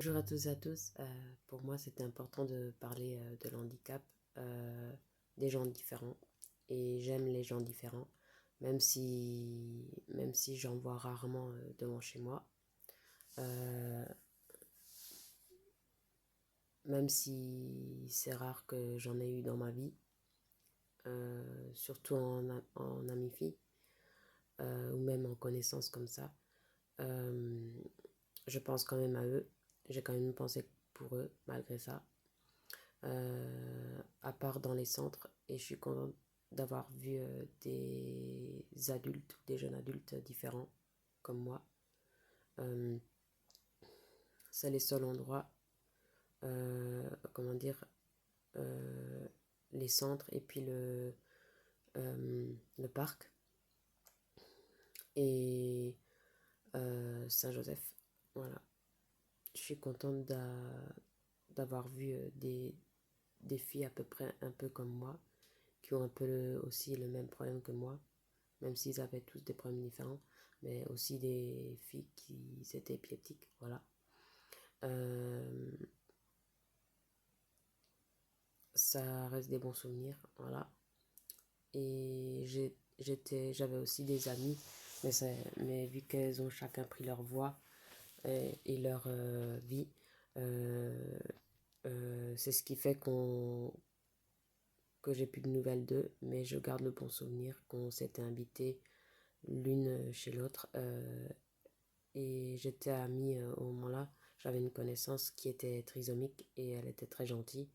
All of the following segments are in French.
Bonjour à tous et à tous. Pour moi, c'était important de parler de l'handicap, euh, des gens différents. Et j'aime les gens différents, même si j'en vois rarement devant chez moi. Euh, Même si c'est rare que j'en ai eu dans ma vie, surtout en amie-fille, ou même en connaissance comme ça. Euh, je pense quand même à eux. J'ai quand même une pensée pour eux, malgré ça. À part dans les centres. Et je suis contente d'avoir vu des adultes, des jeunes adultes différents comme moi. Euh, c'est les seuls endroits, comment dire, euh, les centres et puis le parc et Saint-Joseph. Voilà. Je suis contente d'avoir vu des filles à peu près un peu comme moi, qui ont un peu aussi le même problème que moi, même s'ils avaient tous des problèmes différents, mais aussi des filles qui étaient épileptiques, voilà. Euh, Ça reste des bons souvenirs, voilà. Et j'avais aussi des amis, mais vu qu'elles ont chacun pris leur voie et leur vie, euh, c'est ce qui fait que j'ai plus de nouvelles d'eux, mais je garde le bon souvenir qu'on s'était invité l'une chez l'autre. Et j'étais amie au moment-là. J'avais une connaissance qui était trisomique et elle était très gentille.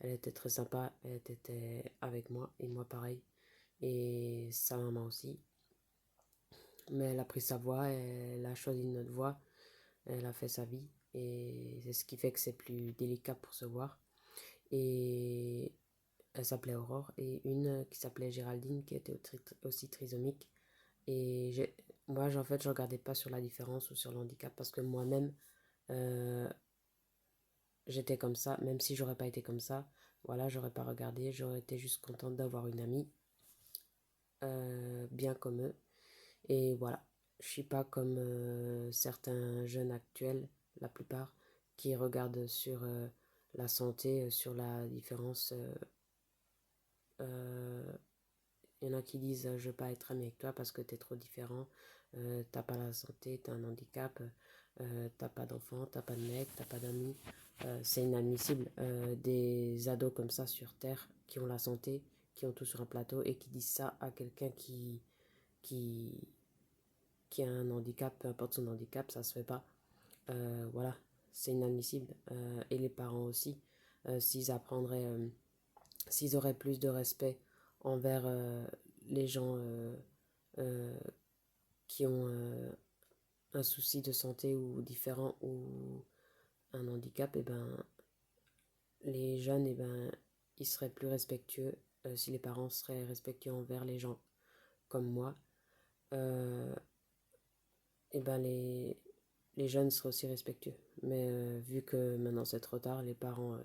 Elle était très sympa. Elle était avec moi et moi pareil. Et sa maman aussi. Mais elle a pris sa voie, elle a choisi une autre voie. Elle a fait sa vie. Et c'est ce qui fait que c'est plus délicat pour se voir. Et elle s'appelait Aurore. Et une qui s'appelait Géraldine qui était aussi trisomique. Et moi, en fait, je regardais pas sur la différence ou sur le handicap parce que moi-même, euh, j'étais comme ça, même si j'aurais pas été comme ça, voilà, j'aurais pas regardé, j'aurais été juste contente d'avoir une amie, bien comme eux. Et voilà, je suis pas comme certains jeunes actuels, la plupart, qui regardent sur la santé, sur la différence. Euh, Il y en a qui disent je veux pas être ami avec toi parce que t'es trop différent, t'as pas la santé, t'as un handicap, t'as pas d'enfant, t'as pas de mec, t'as pas d'amis. C'est inadmissible. Des ados comme ça sur Terre qui ont la santé, qui ont tout sur un plateau et qui disent ça à quelqu'un qui, qui a un handicap, peu importe son handicap, ça se fait pas. Voilà, c'est inadmissible. Et les parents aussi, s'ils apprendraient, s'ils auraient plus de respect envers les gens euh, qui ont un souci de santé ou différent ou un handicap, et ben les jeunes, et ben ils seraient plus respectueux si les parents seraient respectueux envers les gens comme moi. euh, et ben les jeunes seraient aussi respectueux. Mais vu que maintenant c'est trop tard, les parents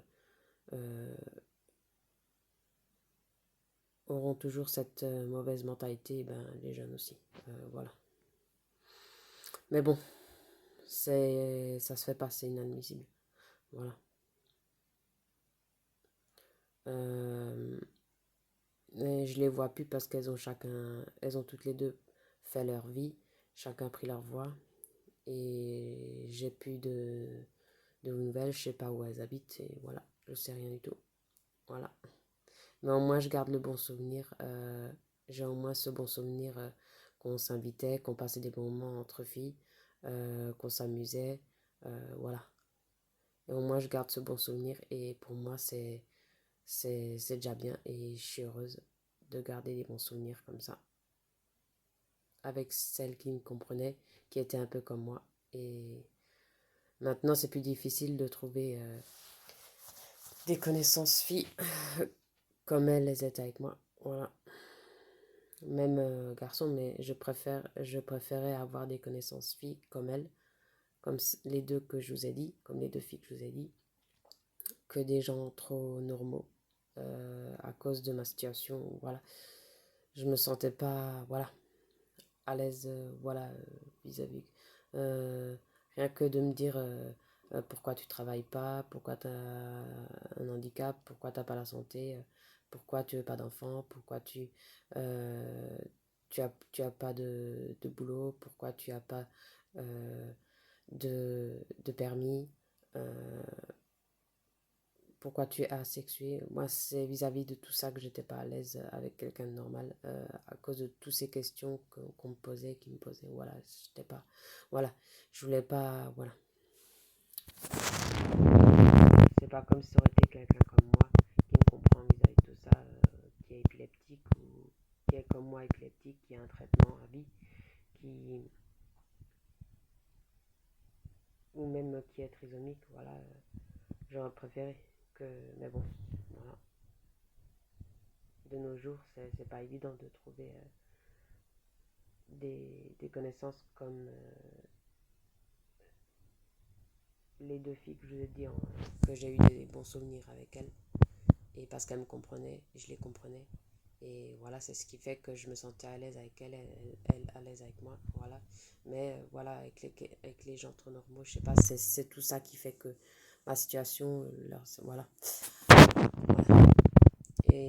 euh, auront toujours cette mauvaise mentalité, et ben les jeunes aussi. Voilà. Mais bon, ça se fait pas, c'est inadmissible. Voilà. Euh, mais je les vois plus parce elles ont toutes les deux fait leur vie, chacun pris leur voie et j'ai plus de nouvelles, je sais pas où elles habitent et voilà, je sais rien du tout. Voilà. Mais au moins je garde le bon souvenir, j'ai au moins ce bon souvenir qu'on s'invitait, qu'on passait des bons moments entre filles, qu'on s'amusait, voilà. Et au moins je garde ce bon souvenir et pour moi c'est déjà bien et je suis heureuse de garder des bons souvenirs comme ça avec celle qui me comprenait, qui était un peu comme moi. Et maintenant, c'est plus difficile de trouver des connaissances filles comme elles étaient avec moi. Voilà. Même garçon, mais je préférais avoir des connaissances filles comme elles, comme les deux que je vous ai dit, comme les deux filles que je vous ai dit, que des gens trop normaux à cause de ma situation. Voilà. Je me sentais pas, voilà, à l'aise, voilà, vis-à-vis. Euh, Rien que de me dire pourquoi tu travailles pas, pourquoi tu as un handicap, pourquoi tu n'as pas la santé, pourquoi tu veux pas d'enfant, pourquoi euh, tu as pas de boulot, pourquoi tu as pas euh, de permis, euh, pourquoi tu es asexué. Moi, c'est vis-à-vis de tout ça que j'étais pas à l'aise avec quelqu'un de normal, à cause de toutes ces questions qu'on me posait, qui me posaient. Voilà, j'étais pas. Voilà, je voulais pas. Voilà. C'est pas comme si ça aurait été quelqu'un comme moi qui me comprend vis-à-vis de tout ça, qui est épileptique ou qui est comme moi épileptique, qui a un traitement à vie, qui ou même qui est trisomique. Voilà, j'aurais préféré que. Mais bon, voilà. De nos jours, c'est pas évident de trouver des connaissances comme les deux filles que je vous ai dit, que j'ai eu des bons souvenirs avec elles. Et parce qu'elles me comprenaient, je les comprenais. Et voilà, c'est ce qui fait que je me sentais à l'aise avec elle à l'aise avec moi. Voilà. Mais voilà, avec les gens trop normaux, je sais pas, c'est tout ça qui fait que ma situation, voilà. Voilà. Et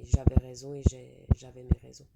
j'avais raison et j'avais mes raisons.